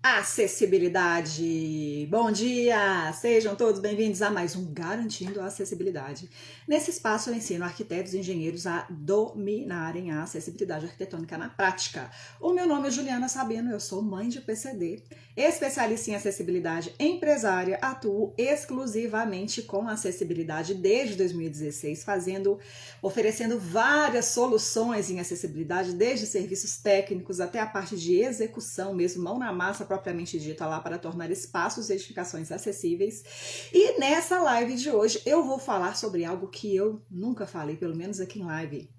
Acessibilidade! Bom dia! Sejam todos bem-vindos a mais um Garantindo a Acessibilidade. Nesse espaço eu ensino arquitetos e engenheiros a dominarem a acessibilidade arquitetônica na prática. O meu nome é Juliana Sabino, eu sou mãe de PCD, especialista em acessibilidade empresária, atuo exclusivamente com acessibilidade desde 2016, oferecendo várias soluções em acessibilidade, desde serviços técnicos até a parte de execução mesmo, mão na massa propriamente dita lá para tornar espaços e edificações acessíveis. E nessa live de hoje eu vou falar sobre algo que eu nunca falei, pelo menos aqui em live.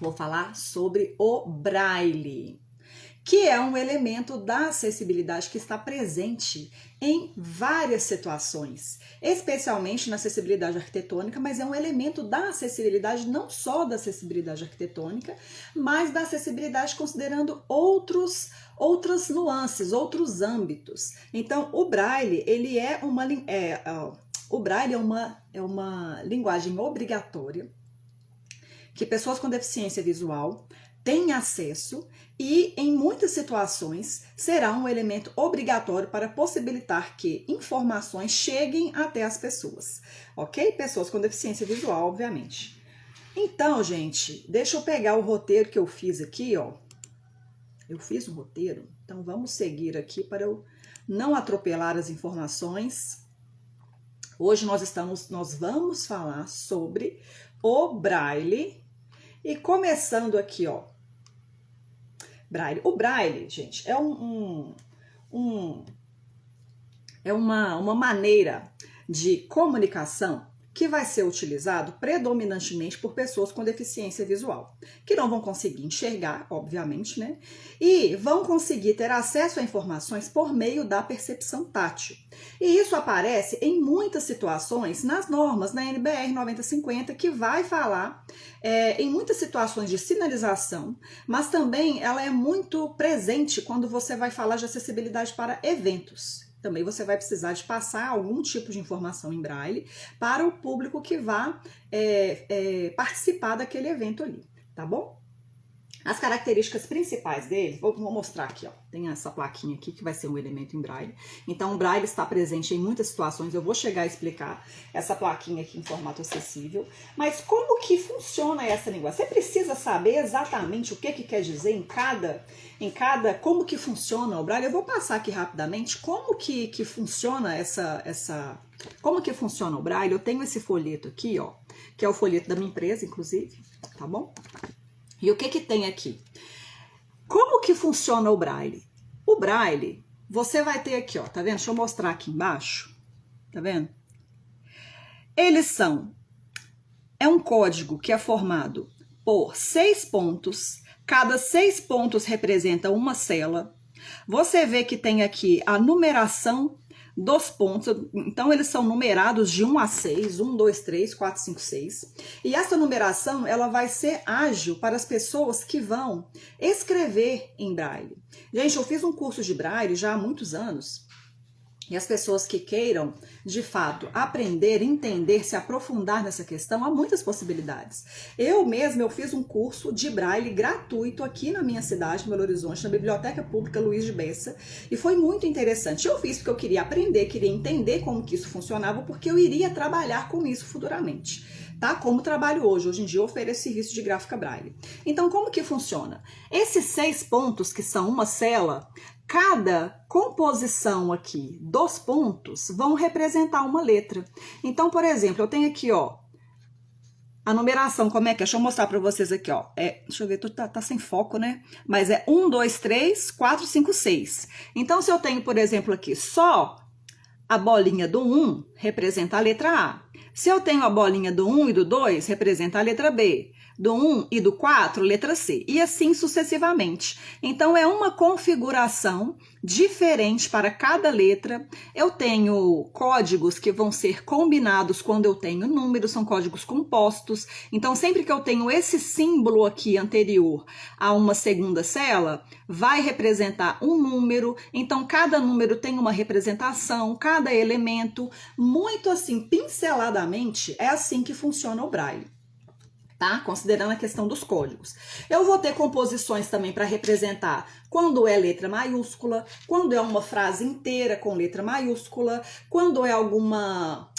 Vou falar sobre o Braille, que é um elemento da acessibilidade que está presente em várias situações, especialmente na acessibilidade arquitetônica, mas é um elemento da acessibilidade, não só da acessibilidade arquitetônica, mas da acessibilidade considerando outras nuances, outros âmbitos. Então, o Braille, ele o Braille é uma linguagem obrigatória que pessoas com deficiência visual têm acesso e, em muitas situações, será um elemento obrigatório para possibilitar que informações cheguem até as pessoas, ok? Pessoas com deficiência visual, obviamente. Então, gente, deixa eu pegar o roteiro que eu fiz aqui, ó. Eu fiz um roteiro, então vamos seguir aqui para eu não atropelar as informações. Hoje nós vamos falar sobre o Braille e começando aqui, ó. Braille. O Braille, gente, é uma maneira de comunicação que vai ser utilizado predominantemente por pessoas com deficiência visual, que não vão conseguir enxergar, obviamente, né? E vão conseguir ter acesso a informações por meio da percepção tátil. E isso aparece em muitas situações nas normas, na NBR 9050, que vai falar em muitas situações de sinalização, mas também ela é muito presente quando você vai falar de acessibilidade para eventos. Também você vai precisar de passar algum tipo de informação em Braille para o público que vá participar daquele evento ali, tá bom? As características principais dele, vou mostrar aqui, ó. Tem essa plaquinha aqui que vai ser um elemento em Braille. Então, o Braille está presente em muitas situações. Eu vou chegar a explicar essa plaquinha aqui em formato acessível. Mas como que funciona essa linguagem? Você precisa saber exatamente o que quer dizer como que funciona o Braille. Eu vou passar aqui rapidamente como que funciona como que funciona o Braille. Eu tenho esse folheto aqui, ó, que é o folheto da minha empresa, inclusive, tá bom? E o que tem aqui? Como que funciona o Braille? O Braille, você vai ter aqui, ó, tá vendo? Deixa eu mostrar aqui embaixo, tá vendo? É um código que é formado por 6 pontos, cada 6 pontos representa uma célula. Você vê que tem aqui a numeração dos pontos, então eles são numerados de 1 a 6, 1, 2, 3, 4, 5, 6. E essa numeração, ela vai ser ágil para as pessoas que vão escrever em Braille. Gente, eu fiz um curso de Braille já há muitos anos, e as pessoas que queiram, de fato, aprender, entender, se aprofundar nessa questão, há muitas possibilidades. Eu fiz um curso de Braille gratuito aqui na minha cidade, Belo Horizonte, na Biblioteca Pública Luiz de Bessa, e foi muito interessante. Eu fiz porque eu queria aprender, queria entender como que isso funcionava, porque eu iria trabalhar com isso futuramente, tá? Como trabalho hoje. Hoje em dia eu ofereço serviço de gráfica Braille. Então, como que funciona? Esses 6 pontos, que são uma célula, cada composição aqui dos pontos vão representar uma letra. Então, por exemplo, eu tenho aqui, ó, a numeração, como é que é? Deixa eu mostrar para vocês aqui, ó. Deixa eu ver, tá sem foco, né? Mas é 1, 2, 3, 4, 5, 6. Então, se eu tenho, por exemplo, aqui só a bolinha do 1, representa a letra A. Se eu tenho a bolinha do 1 e do 2, representa a letra B. Do 1 e do 4, letra C, e assim sucessivamente. Então, é uma configuração diferente para cada letra. Eu tenho códigos que vão ser combinados quando eu tenho números, são códigos compostos. Então, sempre que eu tenho esse símbolo aqui anterior a uma segunda célula, vai representar um número. Então, cada número tem uma representação, cada elemento, muito assim, pinceladamente, é assim que funciona o Braille. tá? Considerando a questão dos códigos. Eu vou ter composições também para representar quando é letra maiúscula, quando é uma frase inteira com letra maiúscula, quando é alguma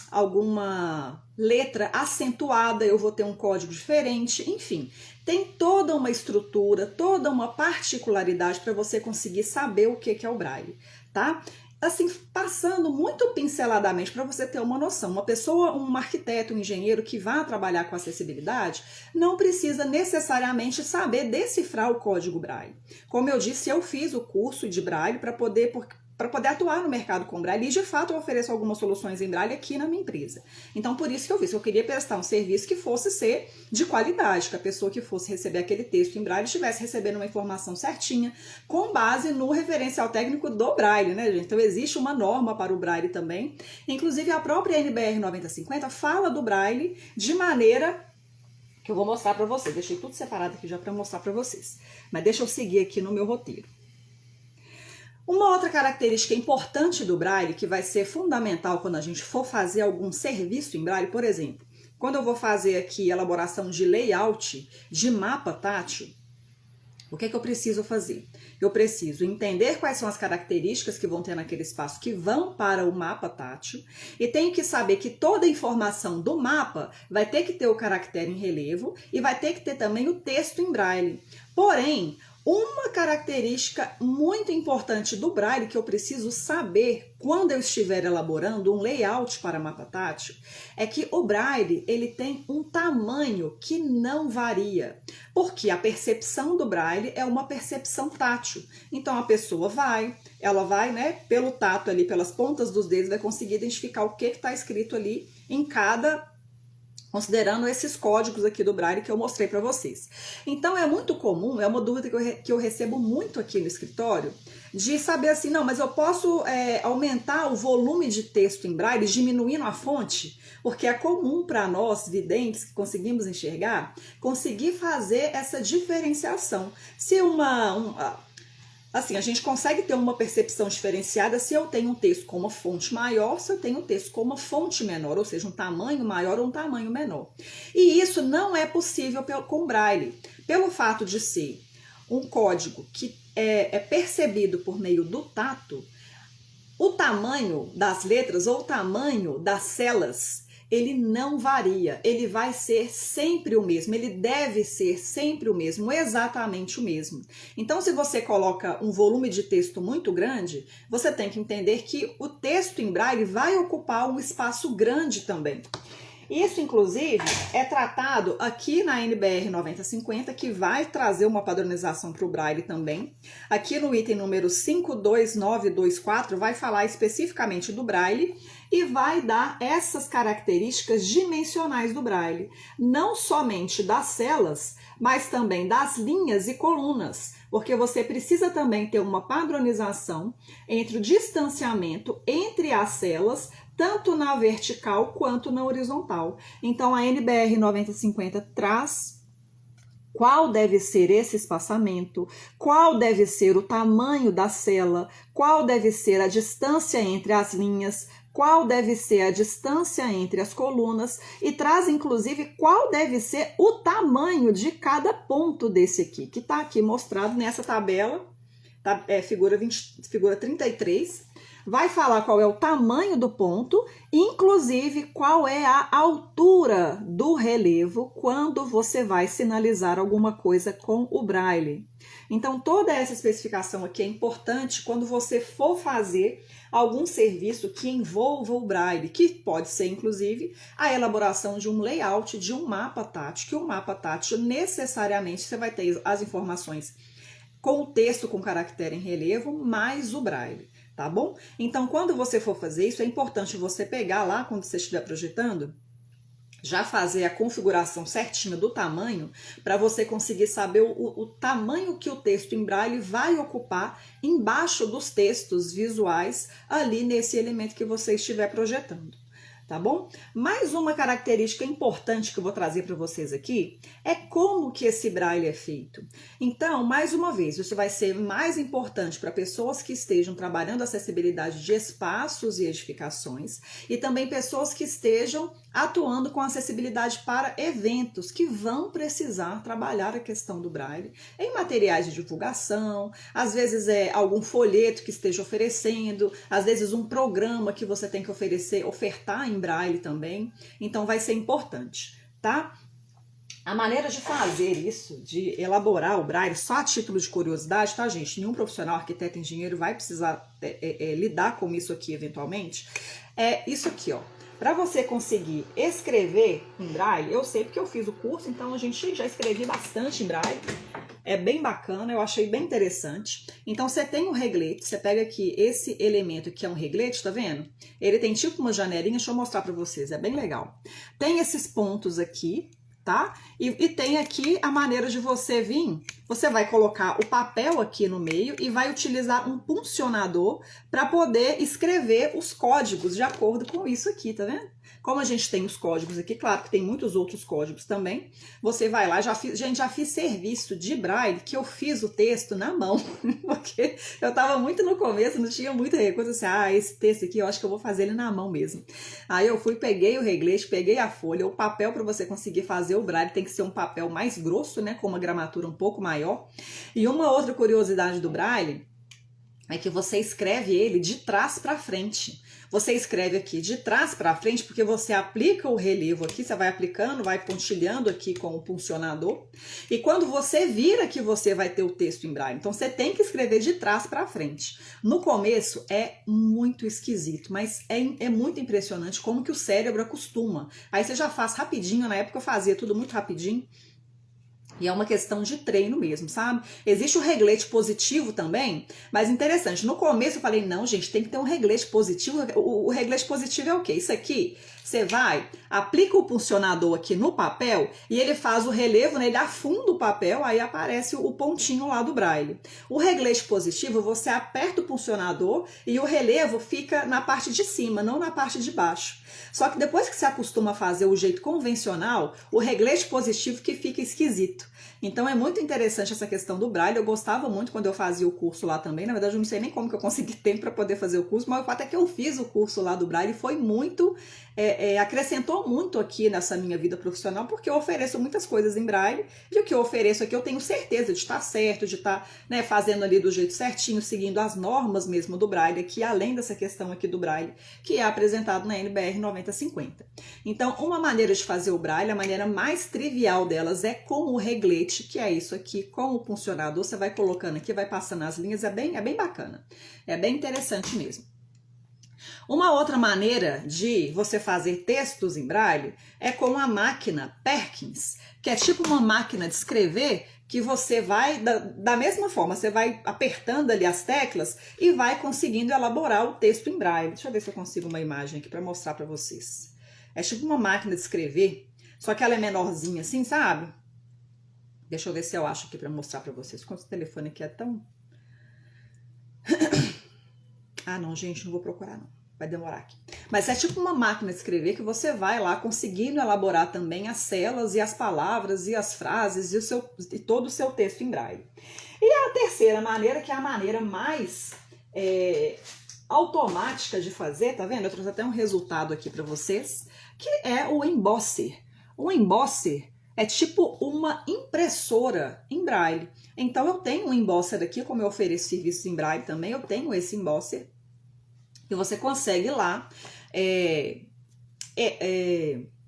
letra acentuada, eu vou ter um código diferente, enfim. Tem toda uma estrutura, toda uma particularidade para você conseguir saber o que é o Braille, tá? Assim, passando muito pinceladamente para você ter uma noção. Uma pessoa, um arquiteto, um engenheiro que vá trabalhar com acessibilidade, não precisa necessariamente saber decifrar o código Braille. Como eu disse, eu fiz o curso de Braille para poder atuar no mercado com Braille e, de fato, eu ofereço algumas soluções em Braille aqui na minha empresa. Então, por isso que eu fiz. Eu queria prestar um serviço que fosse ser de qualidade, que a pessoa que fosse receber aquele texto em Braille estivesse recebendo uma informação certinha, com base no referencial técnico do Braille, né, gente? Então, existe uma norma para o Braille também. Inclusive, a própria NBR 9050 fala do Braille de maneira que eu vou mostrar para vocês. Deixei tudo separado aqui já para mostrar para vocês. Mas deixa eu seguir aqui no meu roteiro. Uma outra característica importante do Braille, que vai ser fundamental quando a gente for fazer algum serviço em Braille, por exemplo, quando eu vou fazer aqui elaboração de layout, de mapa tátil, o que é que eu preciso fazer? Eu preciso entender quais são as características que vão ter naquele espaço que vão para o mapa tátil e tenho que saber que toda a informação do mapa vai ter que ter o caractere em relevo e vai ter que ter também o texto em Braille. Porém, uma característica muito importante do Braille que eu preciso saber quando eu estiver elaborando um layout para mapa tátil é que o Braille ele tem um tamanho que não varia, porque a percepção do Braille é uma percepção tátil. Então a pessoa ela vai, né, pelo tato ali, pelas pontas dos dedos, vai conseguir identificar o que está escrito ali em cada, considerando esses códigos aqui do Braille que eu mostrei para vocês. Então é muito comum, é uma dúvida que eu recebo muito aqui no escritório, de saber assim, não, mas eu posso aumentar o volume de texto em Braille diminuindo a fonte? Porque é comum para nós, videntes, que conseguimos enxergar, conseguir fazer essa diferenciação. Se assim, a gente consegue ter uma percepção diferenciada se eu tenho um texto com uma fonte maior, se eu tenho um texto com uma fonte menor, ou seja, um tamanho maior ou um tamanho menor. E isso não é possível com Braille, pelo fato de ser um código que é percebido por meio do tato, o tamanho das letras ou o tamanho das celas, ele não varia, ele vai ser sempre o mesmo, ele deve ser sempre o mesmo, exatamente o mesmo. Então, se você coloca um volume de texto muito grande, você tem que entender que o texto em Braille vai ocupar um espaço grande também. Isso, inclusive, é tratado aqui na NBR 9050, que vai trazer uma padronização para o Braille também. Aqui no item número 52924, vai falar especificamente do Braille e vai dar essas características dimensionais do Braille. Não somente das celas, mas também das linhas e colunas, porque você precisa também ter uma padronização entre o distanciamento entre as celas, tanto na vertical quanto na horizontal. Então, a NBR 9050 traz qual deve ser esse espaçamento, qual deve ser o tamanho da cela, qual deve ser a distância entre as linhas, qual deve ser a distância entre as colunas e traz, inclusive, qual deve ser o tamanho de cada ponto desse aqui, que está aqui mostrado nessa tabela, tá? Figura 33, vai falar qual é o tamanho do ponto, inclusive qual é a altura do relevo quando você vai sinalizar alguma coisa com o Braille. Então, toda essa especificação aqui é importante quando você for fazer algum serviço que envolva o Braille, que pode ser, inclusive, a elaboração de um layout, de um mapa tátil, que o mapa tátil, necessariamente, você vai ter as informações com o texto com caractere em relevo, mais o Braille, tá bom? Então, quando você for fazer isso, é importante você pegar lá, quando você estiver projetando, já fazer a configuração certinha do tamanho, para você conseguir saber o tamanho que o texto em Braille vai ocupar embaixo dos textos visuais ali nesse elemento que você estiver projetando. Tá bom? Mais uma característica importante que eu vou trazer para vocês aqui é como que esse Braille é feito. Então, mais uma vez, isso vai ser mais importante para pessoas que estejam trabalhando a acessibilidade de espaços e edificações e também pessoas que estejam atuando com acessibilidade para eventos que vão precisar trabalhar a questão do Braille em materiais de divulgação, às vezes algum folheto que esteja oferecendo, às vezes um programa que você tem que ofertar em Braille também, então vai ser importante, tá? A maneira de fazer isso, de elaborar o Braille, só a título de curiosidade, tá, gente? Nenhum profissional, arquiteto, engenheiro vai precisar lidar com isso aqui eventualmente. É isso aqui, ó. Para você conseguir escrever em Braille, eu sei porque eu fiz o curso, então a gente já escrevi bastante em Braille. É bem bacana, eu achei bem interessante. Então você tem um reglete, você pega aqui esse elemento que é um reglete, tá vendo? Ele tem tipo uma janelinha, deixa eu mostrar para vocês, é bem legal. Tem esses pontos aqui, tá? E tem aqui a maneira de você vir, você vai colocar o papel aqui no meio e vai utilizar um puncionador para poder escrever os códigos de acordo com isso aqui, tá vendo? Como a gente tem os códigos aqui, claro que tem muitos outros códigos também, você vai lá, já fiz serviço de Braille que eu fiz o texto na mão, porque eu tava muito no começo, não tinha muita recurso, assim, esse texto aqui eu acho que eu vou fazer ele na mão mesmo. Aí eu fui, peguei o reglete, peguei a folha, o papel para você conseguir fazer o Braille tem que ser um papel mais grosso, né, com uma gramatura um pouco maior. E uma outra curiosidade do Braille é que você escreve ele de trás para frente. Você escreve aqui de trás para frente porque você aplica o relevo aqui, você vai aplicando, vai pontilhando aqui com o puncionador. E quando você vira que você vai ter o texto em Braille. Então você tem que escrever de trás para frente. No começo é muito esquisito, mas é muito impressionante como que o cérebro acostuma. Aí você já faz rapidinho, na época eu fazia tudo muito rapidinho. E é uma questão de treino mesmo, sabe? Existe o reglete positivo também, mas interessante. No começo eu falei, não, gente, tem que ter um reglete positivo. O reglete positivo é o quê? Isso aqui, você vai, aplica o puncionador aqui no papel e ele faz o relevo, né? Ele afunda o papel, aí aparece o pontinho lá do Braille. O reglete positivo, você aperta o puncionador e o relevo fica na parte de cima, não na parte de baixo. Só que depois que você acostuma a fazer o jeito convencional, o reglete positivo que fica esquisito. Então é muito interessante essa questão do Braille. Eu gostava muito quando eu fazia o curso lá também. Na verdade, eu não sei nem como que eu consegui tempo para poder fazer o curso, mas o fato é que eu fiz o curso lá do Braille e foi muito, acrescentou muito aqui nessa minha vida profissional, porque eu ofereço muitas coisas em Braille e o que eu ofereço aqui eu tenho certeza de estar certo, de estar, né, fazendo ali do jeito certinho, seguindo as normas mesmo do Braille aqui, além dessa questão aqui do Braille, que é apresentado na NBR 9050. Então, uma maneira de fazer o Braille, a maneira mais trivial delas é com o reglete, que é isso aqui, com o puncionador, você vai colocando aqui, vai passando as linhas, é bem bacana, é bem interessante mesmo. Uma outra maneira de você fazer textos em Braille é com a máquina Perkins, que é tipo uma máquina de escrever que você vai, da mesma forma, você vai apertando ali as teclas e vai conseguindo elaborar o texto em Braille. Deixa eu ver se eu consigo uma imagem aqui para mostrar para vocês. É tipo uma máquina de escrever, só que ela é menorzinha assim, sabe? Deixa eu ver se eu acho aqui para mostrar para vocês. Quanto o telefone aqui é tão... Ah, não, gente, não vou procurar não. Vai demorar aqui. Mas é tipo uma máquina de escrever que você vai lá conseguindo elaborar também as células e as palavras e as frases e todo o seu texto em Braille. E a terceira maneira, que é a maneira mais automática de fazer, tá vendo? Eu trouxe até um resultado aqui para vocês, que é o embosser. O embosser é tipo uma impressora em Braille. Então eu tenho um embosser aqui, como eu ofereço serviços em Braille também, eu tenho esse embosser. E você consegue lá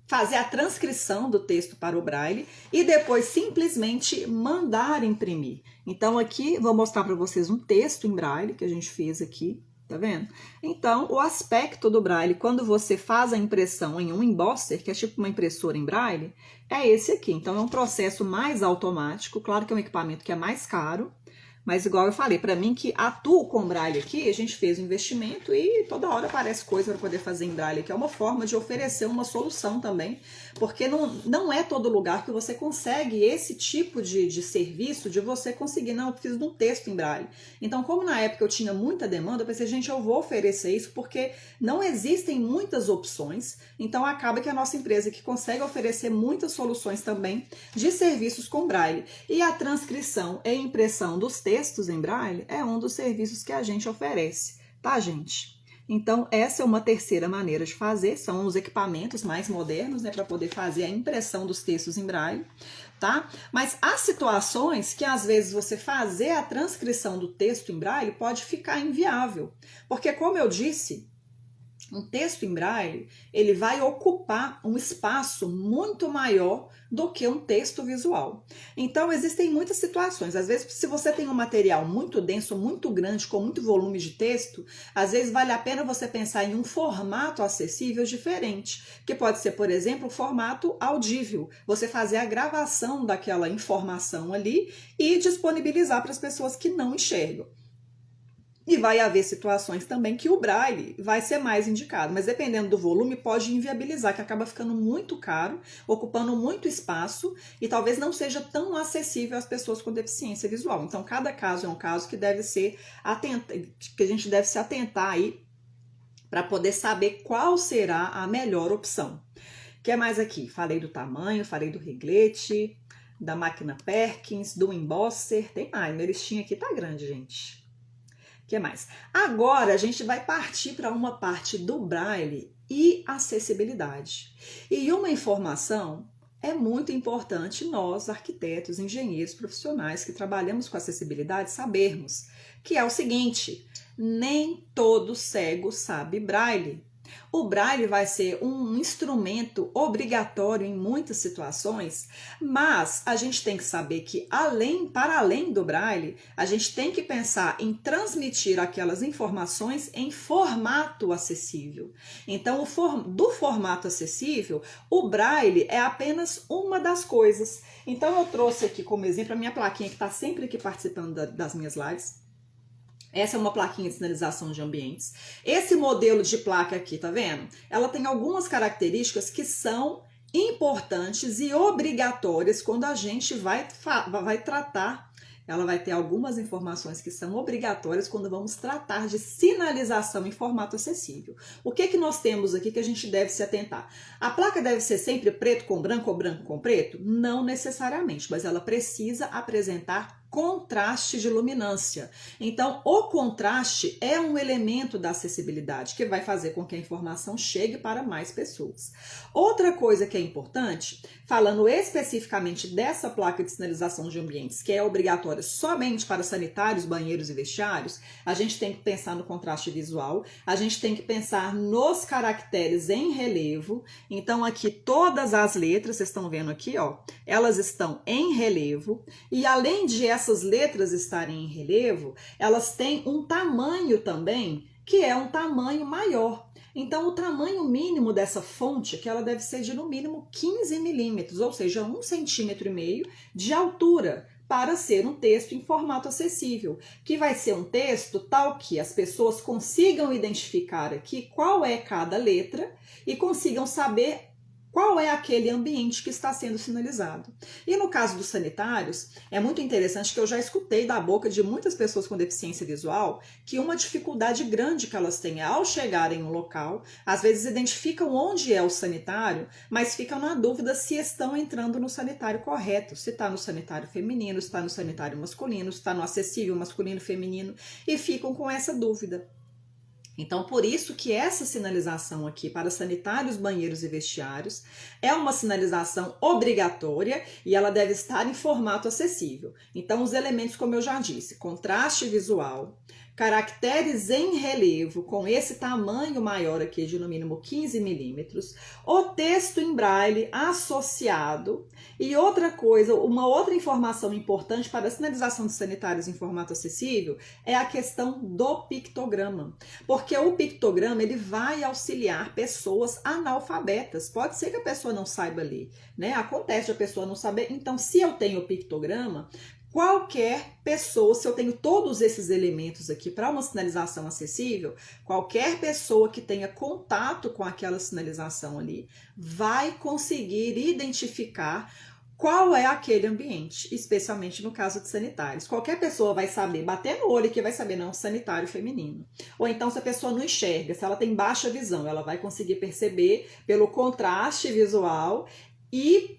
fazer a transcrição do texto para o Braille e depois simplesmente mandar imprimir. Então aqui vou mostrar para vocês um texto em Braille que a gente fez aqui. Tá vendo? Então, o aspecto do Braille, quando você faz a impressão em um embosser, que é tipo uma impressora em Braille, é esse aqui. Então, é um processo mais automático. Claro que é um equipamento que é mais caro, mas igual eu falei, para mim que atuo com Braille aqui, a gente fez um investimento e toda hora aparece coisa para poder fazer em Braille, que é uma forma de oferecer uma solução também, porque não é todo lugar que você consegue esse tipo de serviço, de você conseguir, não, eu preciso de um texto em Braille. Então, como na época eu tinha muita demanda, eu pensei, gente, eu vou oferecer isso, porque não existem muitas opções, então acaba que a nossa empresa que consegue oferecer muitas soluções também de serviços com Braille. E a transcrição e impressão dos textos em Braille é um dos serviços que a gente oferece, tá, gente? Então, essa é uma terceira maneira de fazer, são os equipamentos mais modernos, né, para poder fazer a impressão dos textos em braille, tá? Mas há situações que, às vezes, você fazer a transcrição do texto em braille pode ficar inviável, porque, como eu disse, um texto em braille, ele vai ocupar um espaço muito maior do que um texto visual. Então, existem muitas situações. Às vezes, se você tem um material muito denso, muito grande, com muito volume de texto, às vezes vale a pena você pensar em um formato acessível diferente, que pode ser, por exemplo, o formato audível. Você fazer a gravação daquela informação ali e disponibilizar para as pessoas que não enxergam. E vai haver situações também que o braille vai ser mais indicado, mas dependendo do volume pode inviabilizar, que acaba ficando muito caro, ocupando muito espaço e talvez não seja tão acessível às pessoas com deficiência visual. Então, cada caso é um caso que deve ser que a gente deve se atentar aí para poder saber qual será a melhor opção. O que é mais aqui? Falei do tamanho, falei do reglete, da máquina Perkins, do embosser, tem mais, meu listinho aqui tá grande, gente. O que mais? Agora a gente vai partir para uma parte do braille e acessibilidade. E uma informação é muito importante nós, arquitetos, engenheiros, profissionais que trabalhamos com acessibilidade, sabermos, que é o seguinte: nem todo cego sabe braille. O braille vai ser um instrumento obrigatório em muitas situações, mas a gente tem que saber que, para além do braille, a gente tem que pensar em transmitir aquelas informações em formato acessível. Então, do formato acessível, o braille é apenas uma das coisas. Então, eu trouxe aqui como exemplo a minha plaquinha que está sempre aqui participando das minhas lives. Essa é uma plaquinha de sinalização de ambientes. Esse modelo de placa aqui, tá vendo? Ela tem algumas características que são importantes e obrigatórias quando a gente vai tratar. Ela vai ter algumas informações que são obrigatórias quando vamos tratar de sinalização em formato acessível. O que nós temos aqui que a gente deve se atentar? A placa deve ser sempre preto com branco ou branco com preto? Não necessariamente, mas ela precisa apresentar contraste de luminância. Então, o contraste é um elemento da acessibilidade que vai fazer com que a informação chegue para mais pessoas. Outra coisa que é importante, falando especificamente dessa placa de sinalização de ambientes, que é obrigatória somente para sanitários, banheiros e vestiários, a gente tem que pensar no contraste visual, a gente tem que pensar nos caracteres em relevo. Então, aqui todas as letras, vocês estão vendo aqui, ó, elas estão em relevo, e além de essas letras estarem em relevo, elas têm um tamanho também, que é um tamanho maior. Então, o tamanho mínimo dessa fonte, que ela deve ser de no mínimo 15 milímetros, ou seja, 1,5 centímetro de altura, para ser um texto em formato acessível, que vai ser um texto tal que as pessoas consigam identificar aqui qual é cada letra e consigam saber qual é aquele ambiente que está sendo sinalizado. E no caso dos sanitários, é muito interessante que eu já escutei da boca de muitas pessoas com deficiência visual que uma dificuldade grande que elas têm ao chegarem no local, às vezes identificam onde é o sanitário, mas ficam na dúvida se estão entrando no sanitário correto, se está no sanitário feminino, se está no sanitário masculino, se está no acessível masculino e feminino, e ficam com essa dúvida. Então, por isso que essa sinalização aqui para sanitários, banheiros e vestiários é uma sinalização obrigatória e ela deve estar em formato acessível. Então, os elementos, como eu já disse, contraste visual, caracteres em relevo com esse tamanho maior aqui de no mínimo 15 milímetros, o texto em braille associado e outra coisa, uma outra informação importante para a sinalização de sanitários em formato acessível é a questão do pictograma, porque o pictograma ele vai auxiliar pessoas analfabetas, pode ser que a pessoa não saiba ler, né? Acontece a pessoa não saber, então se eu tenho o pictograma, qualquer pessoa, se eu tenho todos esses elementos aqui para uma sinalização acessível, qualquer pessoa que tenha contato com aquela sinalização ali vai conseguir identificar qual é aquele ambiente, especialmente no caso de sanitários. Qualquer pessoa vai saber, bater no olho que vai saber, não, sanitário feminino. Ou então, se a pessoa não enxerga, se ela tem baixa visão, ela vai conseguir perceber pelo contraste visual e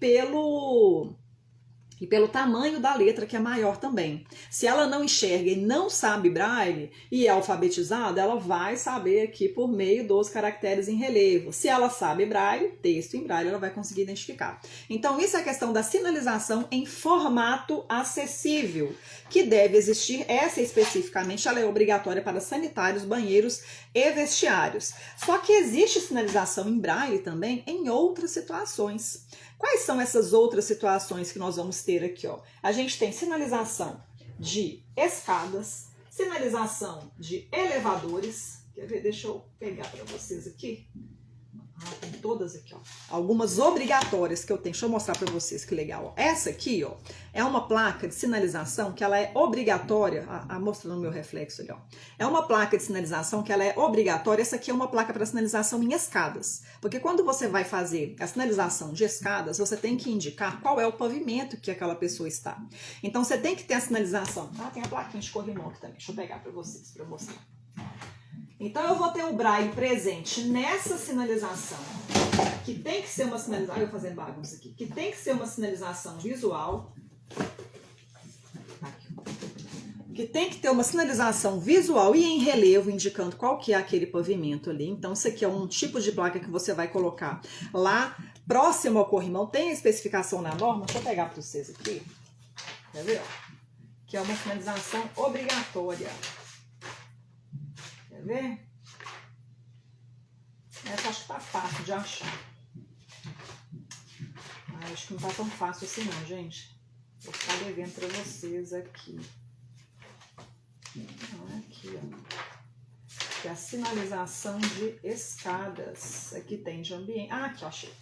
e pelo tamanho da letra, que é maior também. Se ela não enxerga e não sabe braille e é alfabetizada, ela vai saber aqui por meio dos caracteres em relevo. Se ela sabe braille, texto em braille, ela vai conseguir identificar. Então, isso é a questão da sinalização em formato acessível, que deve existir. Essa especificamente, ela é obrigatória para sanitários, banheiros e vestiários. Só que existe sinalização em braille também em outras situações. Quais são essas outras situações que nós vamos ter aqui? Ó? A gente tem sinalização de escadas, sinalização de elevadores. Quer ver? Deixa eu pegar para vocês aqui. Tem todas aqui, ó. Algumas obrigatórias que eu tenho. Deixa eu mostrar para vocês que legal. Ó. Essa aqui, ó, é uma placa de sinalização que ela é obrigatória. Mostrando o meu reflexo ali, ó. É uma placa de sinalização que ela é obrigatória. Essa aqui é uma placa para sinalização em escadas. Porque quando você vai fazer a sinalização de escadas, você tem que indicar qual é o pavimento que aquela pessoa está. Então, você tem que ter a sinalização. Ah, tem a plaquinha de corrimão aqui também. Deixa eu pegar para vocês, para mostrar. Então, eu vou ter o braille presente nessa sinalização, que tem que ser uma sinalização, eu fazendo bagunça aqui, que tem que ser uma sinalização visual, que tem que ter uma sinalização visual e em relevo, indicando qual que é aquele pavimento ali. Então, isso aqui é um tipo de placa que você vai colocar lá próximo ao corrimão, tem a especificação na norma, deixa eu pegar para vocês aqui, quer ver? Que é uma sinalização obrigatória. Quer ver? Essa acho que tá fácil de achar. Acho que não tá tão fácil assim não, gente. Vou ficar devendo pra vocês aqui. Aqui, ó. Que é a sinalização de escadas. Aqui tem de ambiente. Aqui, ó, achei.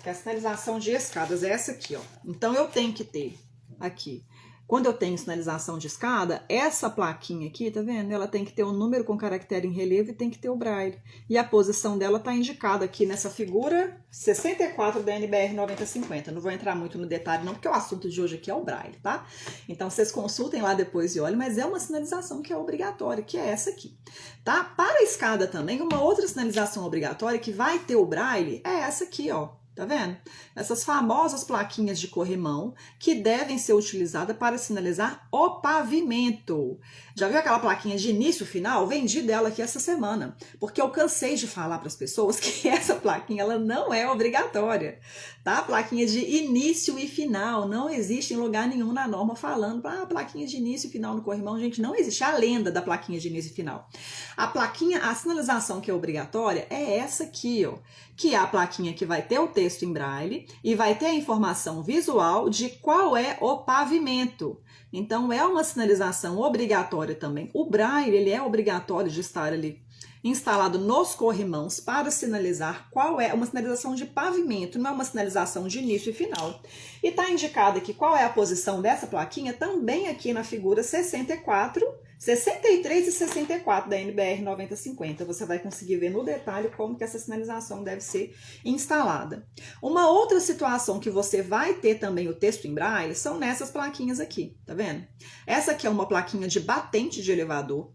Que é a sinalização de escadas. É essa aqui, ó. Então, eu tenho que ter aqui. Quando eu tenho sinalização de escada, essa plaquinha aqui, tá vendo? Ela tem que ter um número com caractere em relevo e tem que ter o braille. E a posição dela tá indicada aqui nessa figura 64 da NBR 9050. Não vou entrar muito no detalhe não, porque o assunto de hoje aqui é o braille, tá? Então, vocês consultem lá depois e olhem, mas é uma sinalização que é obrigatória, que é essa aqui, tá? Para a escada também, uma outra sinalização obrigatória que vai ter o braille é essa aqui, ó. Tá vendo? Essas famosas plaquinhas de corrimão que devem ser utilizadas para sinalizar o pavimento. Já viu aquela plaquinha de início e final? Vendi dela aqui essa semana, porque eu cansei de falar para as pessoas que essa plaquinha ela não é obrigatória, tá? Plaquinha de início e final, não existe em lugar nenhum na norma falando plaquinha de início e final no corrimão, gente, não existe a lenda da plaquinha de início e final. A plaquinha, a sinalização que é obrigatória é essa aqui, ó, que é a plaquinha que vai ter o texto em braille e vai ter a informação visual de qual é o pavimento. Então, é uma sinalização obrigatória também. O braille, ele é obrigatório de estar ali instalado nos corrimãos para sinalizar qual é uma sinalização de pavimento, não é uma sinalização de início e final. E está indicado aqui qual é a posição dessa plaquinha também aqui na figura 63 e 64 da NBR 9050. Você vai conseguir ver no detalhe como que essa sinalização deve ser instalada. Uma outra situação que você vai ter também o texto em braille são nessas plaquinhas aqui, tá vendo? Essa aqui é uma plaquinha de batente de elevador,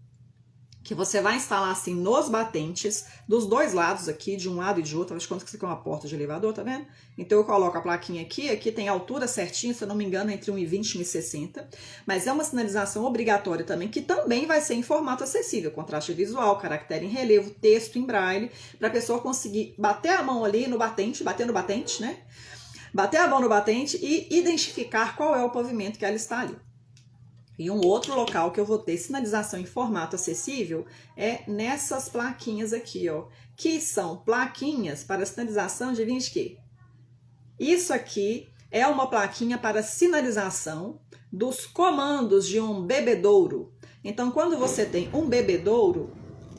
que você vai instalar assim nos batentes, dos dois lados aqui, de um lado e de outro. Acho que isso aqui é uma porta de elevador, tá vendo? Então eu coloco a plaquinha aqui tem a altura certinha, se eu não me engano, entre 1,20 e 1,60. Mas é uma sinalização obrigatória também, que também vai ser em formato acessível, contraste visual, caractere em relevo, texto em braille, para a pessoa conseguir bater a mão ali no batente, bater no batente, né? Bater a mão no batente e identificar qual é o pavimento que ela está ali. E um outro local que eu vou ter sinalização em formato acessível é nessas plaquinhas aqui, ó, que são plaquinhas para sinalização de quê? Isso aqui é uma plaquinha para sinalização dos comandos de um bebedouro. Então, quando você tem um bebedouro,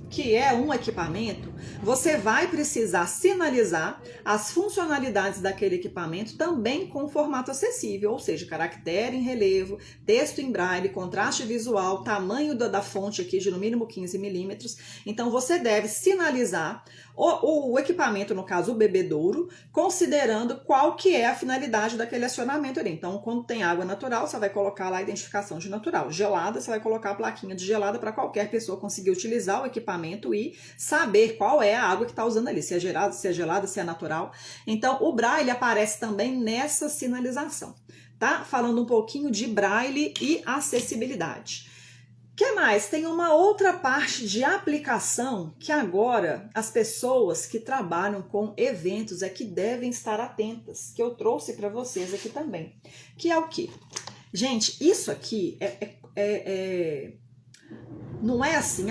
que é um equipamento, você vai precisar sinalizar as funcionalidades daquele equipamento também com formato acessível, ou seja, caractere em relevo, texto em braille, contraste visual, tamanho da fonte aqui de no mínimo 15 milímetros. Então, você deve sinalizar o equipamento, no caso o bebedouro, considerando qual que é a finalidade daquele acionamento ali. Então, quando tem água natural, você vai colocar lá a identificação de natural. Gelada, você vai colocar a plaquinha de gelada para qualquer pessoa conseguir utilizar o equipamento e saber qual é a água que está usando ali, se é gelada, se é natural. Então, o braille aparece também nessa sinalização. tá? Falando um pouquinho de Braille e acessibilidade. O que mais? Tem uma outra parte de aplicação que agora as pessoas que trabalham com eventos é que devem estar atentas, que eu trouxe para vocês aqui também. Que é o quê? Gente, isso aqui não é assim,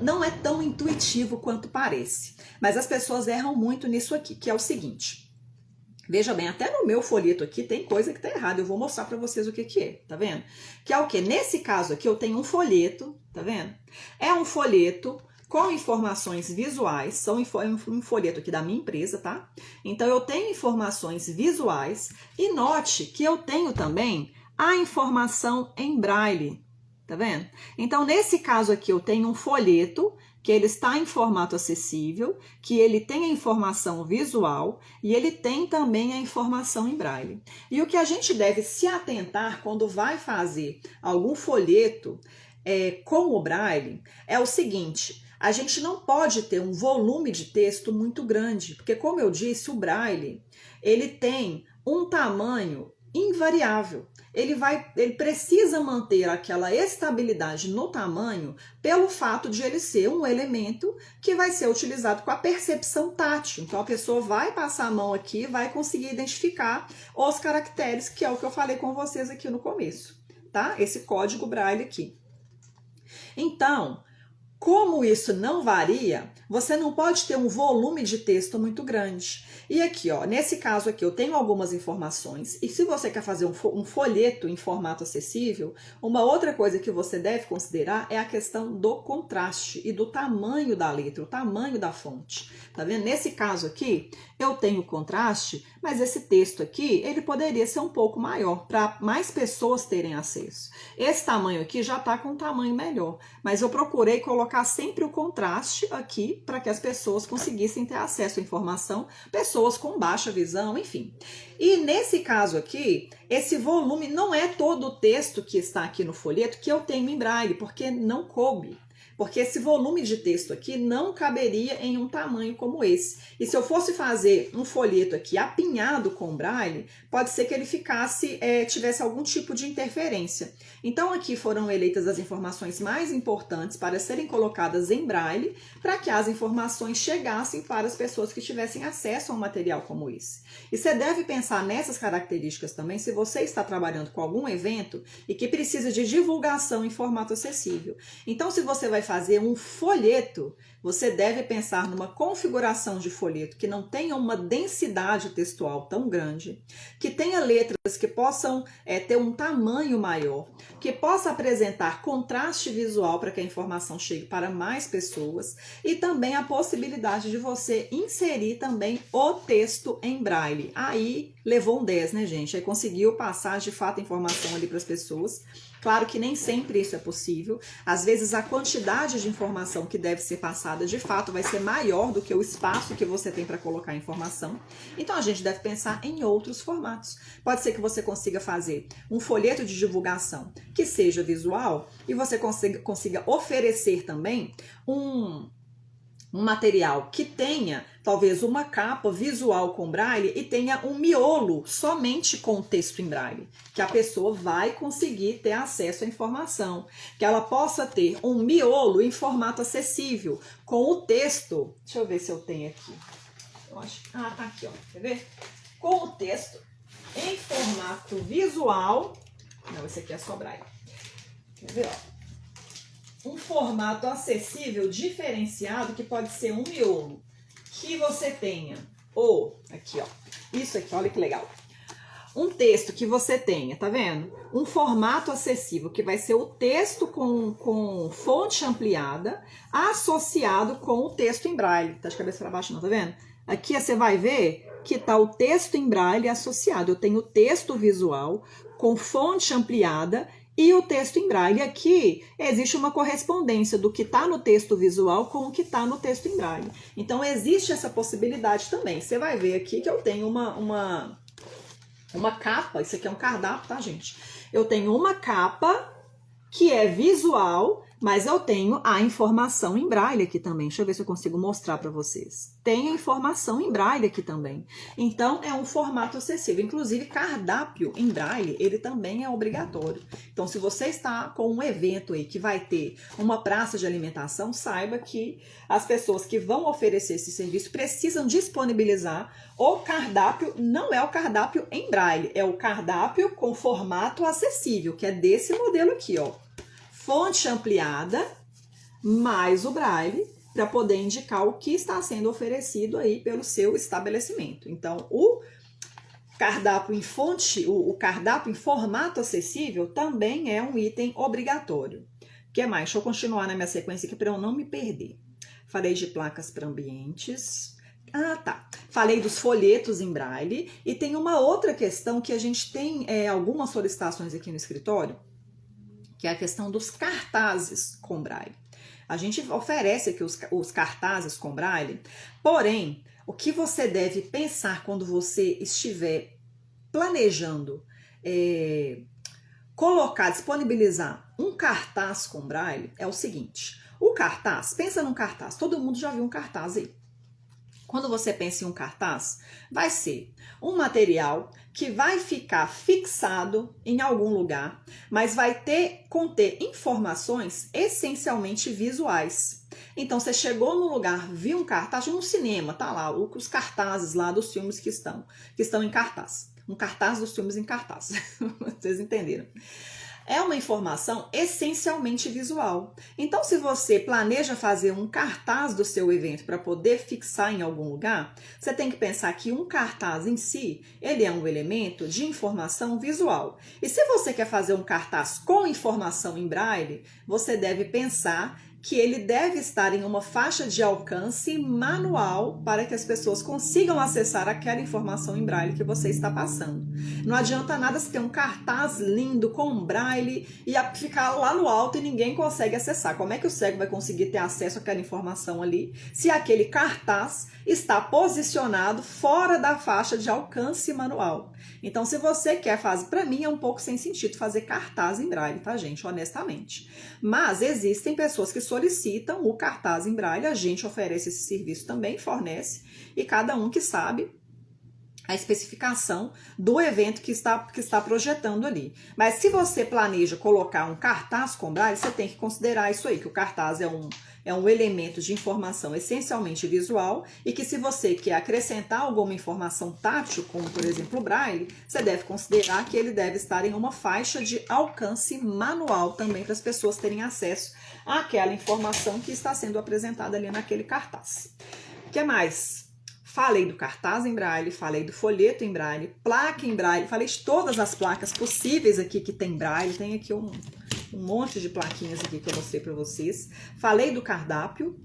não é tão intuitivo quanto parece. Mas as pessoas erram muito nisso aqui, que é o seguinte. Veja bem, até no meu folheto aqui tem coisa que tá errada. Eu vou mostrar para vocês o que que é, tá vendo? Que é o quê? Nesse caso aqui eu tenho um folheto, tá vendo? É um folheto com informações visuais, um folheto aqui da minha empresa, tá? Então eu tenho informações visuais e note que eu tenho também a informação em Braille, tá vendo? Então nesse caso aqui eu tenho um folheto que ele está em formato acessível, que ele tem a informação visual e ele tem também a informação em Braille. E o que a gente deve se atentar quando vai fazer algum folheto com o Braille é o seguinte: a gente não pode ter um volume de texto muito grande, porque como eu disse, o Braille ele tem um tamanho invariável. Ele precisa manter aquela estabilidade no tamanho pelo fato de ele ser um elemento que vai ser utilizado com a percepção tátil. Então a pessoa vai passar a mão aqui, vai conseguir identificar os caracteres, que é o que eu falei com vocês aqui no começo, tá? Esse código Braille aqui. Então, como isso não varia, você não pode ter um volume de texto muito grande. E aqui, ó, nesse caso aqui, eu tenho algumas informações. E se você quer fazer um folheto em formato acessível, uma outra coisa que você deve considerar é a questão do contraste e do tamanho da letra, o tamanho da fonte. Tá vendo? Nesse caso aqui, eu tenho contraste, mas esse texto aqui, ele poderia ser um pouco maior, para mais pessoas terem acesso. Esse tamanho aqui já tá com um tamanho melhor, mas eu procurei colocar sempre o contraste aqui para que as pessoas conseguissem ter acesso à informação, pessoas com baixa visão, enfim. E nesse caso aqui, esse volume não é todo o texto que está aqui no folheto que eu tenho em Braille, porque não coube. Porque esse volume de texto aqui não caberia em um tamanho como esse. E se eu fosse fazer um folheto aqui apinhado com Braille, pode ser que ele tivesse algum tipo de interferência. Então aqui foram eleitas as informações mais importantes para serem colocadas em Braille, para que as informações chegassem para as pessoas que tivessem acesso a um material como esse. E você deve pensar nessas características também se você está trabalhando com algum evento e que precisa de divulgação em formato acessível. Então, se você vai fazer um folheto, você deve pensar numa configuração de folheto que não tenha uma densidade textual tão grande, que tenha letras que possam ter um tamanho maior, que possa apresentar contraste visual para que a informação chegue para mais pessoas e também a possibilidade de você inserir também o texto em Braille. Aí levou um 10, né, gente? Aí conseguiu passar de fato a informação ali para as pessoas. Claro que nem sempre isso é possível. Às vezes a quantidade de informação que deve ser passada de fato vai ser maior do que o espaço que você tem para colocar a informação. Então a gente deve pensar em outros formatos. Pode ser que você consiga fazer um folheto de divulgação que seja visual e você consiga oferecer também um material que tenha talvez uma capa visual com Braille e tenha um miolo somente com texto em Braille, que a pessoa vai conseguir ter acesso à informação, que ela possa ter um miolo em formato acessível com o texto. Deixa eu ver se eu tenho aqui. Eu acho, tá aqui, ó. Quer ver? Com o texto em formato visual. Não, esse aqui é só Braille. Quer ver, ó? Um formato acessível diferenciado, que pode ser um miolo, que você tenha, ou aqui, ó, isso aqui, olha que legal, um texto que você tenha, tá vendo? Um formato acessível, que vai ser o texto com fonte ampliada, associado com o texto em Braille. Tá de cabeça para baixo não, tá vendo? Aqui você vai ver que tá o texto em Braille associado. Eu tenho o texto visual com fonte ampliada e o texto em Braille. Aqui existe uma correspondência do que está no texto visual com o que está no texto em Braille. Então existe essa possibilidade também. Você vai ver aqui que eu tenho uma capa, isso aqui é um cardápio, tá, gente? Eu tenho uma capa que é visual, Mas eu tenho a informação em braille aqui também. Deixa eu ver se eu consigo mostrar para vocês. Tem a informação em braille aqui também. Então, é um formato acessível. Inclusive, cardápio em braille, ele também é obrigatório. Então, se você está com um evento aí que vai ter uma praça de alimentação, saiba que as pessoas que vão oferecer esse serviço precisam disponibilizar o cardápio. Não é o cardápio em braille, é o cardápio com formato acessível, que é desse modelo aqui, ó. Fonte ampliada, mais o braille, para poder indicar o que está sendo oferecido aí pelo seu estabelecimento. Então, o cardápio em fonte, o cardápio em formato acessível também é um item obrigatório. O que mais? Deixa eu continuar na minha sequência aqui para eu não me perder. Falei de placas para ambientes. Ah, tá. Falei dos folhetos em braille. E tem uma outra questão que a gente tem algumas solicitações aqui no escritório, que é a questão dos cartazes com braille. A gente oferece aqui os cartazes com braille, porém, o que você deve pensar quando você estiver planejando disponibilizar um cartaz com braille é o seguinte: o cartaz, pensa num cartaz, todo mundo já viu um cartaz aí. Quando você pensa em um cartaz, vai ser um material que vai ficar fixado em algum lugar, mas vai conter informações essencialmente visuais. Então, você chegou no lugar, viu um cartaz, no cinema, tá lá, os cartazes lá dos filmes que estão em cartaz. Um cartaz dos filmes em cartaz. Vocês entenderam? É uma informação essencialmente visual. Então, se você planeja fazer um cartaz do seu evento para poder fixar em algum lugar, você tem que pensar que um cartaz em si, ele é um elemento de informação visual. E se você quer fazer um cartaz com informação em braille, você deve pensar que ele deve estar em uma faixa de alcance manual para que as pessoas consigam acessar aquela informação em braille que você está passando. Não adianta nada você ter um cartaz lindo com braille e ficar lá no alto e ninguém consegue acessar. Como é que o cego vai conseguir ter acesso àquela informação ali se aquele cartaz está posicionado fora da faixa de alcance manual? Então, se você quer fazer, para mim é um pouco sem sentido fazer cartaz em braille, tá, gente? Honestamente. Mas existem pessoas que solicitam o cartaz em braille, a gente oferece esse serviço também, fornece, e cada um que sabe a especificação do evento que está projetando ali. Mas se você planeja colocar um cartaz com braille, você tem que considerar isso aí, que o cartaz é um elemento de informação essencialmente visual e que se você quer acrescentar alguma informação tátil, como por exemplo o braille, você deve considerar que ele deve estar em uma faixa de alcance manual também para as pessoas terem acesso àquela informação que está sendo apresentada ali naquele cartaz. O que mais? Falei do cartaz em braille, falei do folheto em braille, placa em braille, falei de todas as placas possíveis aqui que tem braille, tem aqui um monte de plaquinhas aqui que eu mostrei para vocês. Falei do cardápio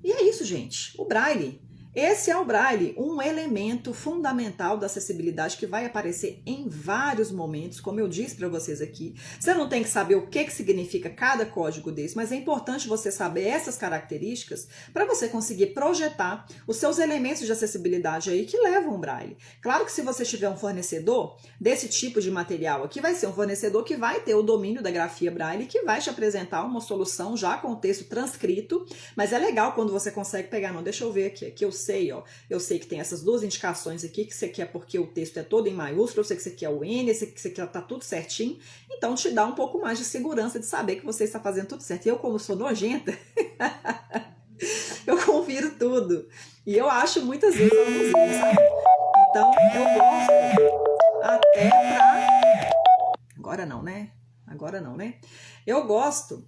e é isso, gente, o braille. Esse é o braille, um elemento fundamental da acessibilidade que vai aparecer em vários momentos, como eu disse para vocês aqui. Você não tem que saber o que significa cada código desse, mas é importante você saber essas características para você conseguir projetar os seus elementos de acessibilidade aí que levam o braille. Claro que se você tiver um fornecedor desse tipo de material aqui, vai ser um fornecedor que vai ter o domínio da grafia braille, que vai te apresentar uma solução já com o texto transcrito, mas é legal quando você consegue pegar, não, deixa eu ver aqui eu sei, ó, eu sei que tem essas duas indicações aqui, que você quer porque o texto é todo em maiúsculo, eu sei que você quer o N, eu sei que você quer tá tudo certinho, então te dá um pouco mais de segurança de saber que você está fazendo tudo certo. Eu, como sou nojenta, eu confiro tudo, e eu acho muitas vezes alguns erros, sabe? Então, eu gosto até pra... Agora não, né? Eu gosto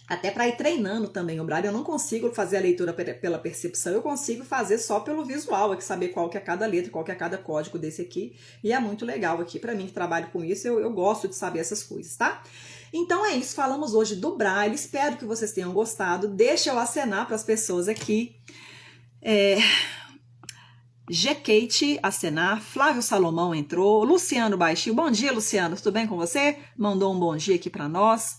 até para ir treinando também o braille. Eu não consigo fazer a leitura pela percepção, eu consigo fazer só pelo visual, aqui saber qual que é cada letra, qual que é cada código desse aqui, e é muito legal aqui para mim que trabalho com isso, eu gosto de saber essas coisas, tá? Então é isso, falamos hoje do braille, espero que vocês tenham gostado, deixa eu acenar para as pessoas aqui. G-Kate acenar, Flávio Salomão entrou, Luciano Baixinho, bom dia Luciano, tudo bem com você? Mandou um bom dia aqui para nós.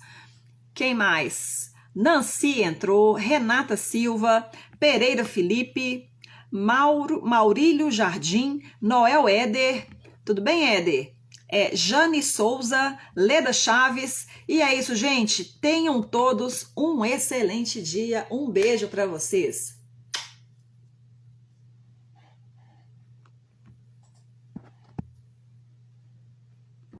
Quem mais? Nancy entrou, Renata Silva, Pereira Felipe, Maurílio Jardim, Noel Éder. Tudo bem, Éder? Jane Souza, Leda Chaves. E é isso, gente. Tenham todos um excelente dia. Um beijo para vocês.